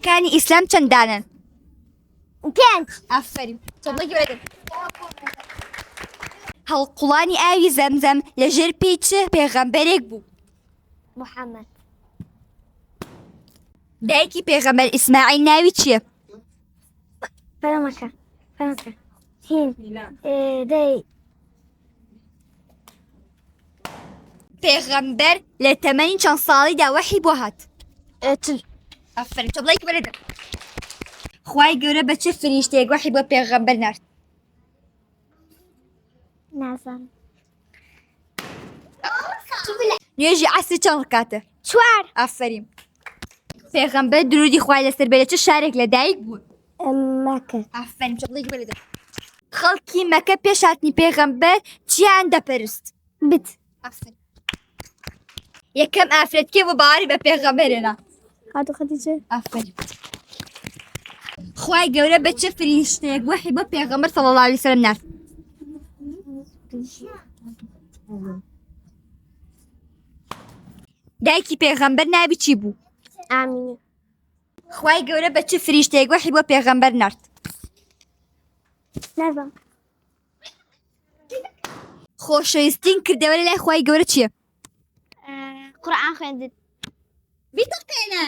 ئەرکانی ئیسلام چەندانن؟ پێنج. ئافرین چۆڵێکی بەرەدەن. هەڵقوڵانی ئاوی زەمزەم لەژێر پێی چ پێغەمبەرێک بوو؟ محەممەد. دایکی پێغەمبەر ئیسماعیل ناوی چییە؟ فەرەمەکە هین دەی پێغەمبەر لە تەمەنی چەند ساڵیدا وەحی بۆ هات؟ چل. ئافرین چۆڵێکی بەرەدەن. خوای گەورە بە چه فریشتەیەک وەحی بۆ پێغەمبەر نارد؟ نازانم. نوێژی عەسر چەند ڕکاتە؟ چوار. ئافرین. پێغەمبەر درودی خوای لەسەر بێ لە چه شارێک لەدایک بوو؟ مەکە. ئافرین چۆڵێکی بەرەدەن. خەڵکی مەکە پێش هاتنی پێغەمبەر چیان دەپەرست؟ بت. ئافرین. یەکەم ئافرەتکێ بۆ باوەڕی بە پێغەمبەرێنا؟ هاتو خەدیجە. ئافرین. خوای گەورە بە چه فریشتەیەک وەحی بۆ پێغەمبەر صلی الله علیه وسلم نارد؟ دایکی پێغەمبەر ناوی چی بوو؟ ئامینە. خوای گەورە بە چه فریشتەیەک وەحی بۆ پێغەمبەر نارد؟ نازانم. خۆشەویستترین کردەوە لای خوای گەورە چییە؟ قورئان خوێندن. بیتەقێنە.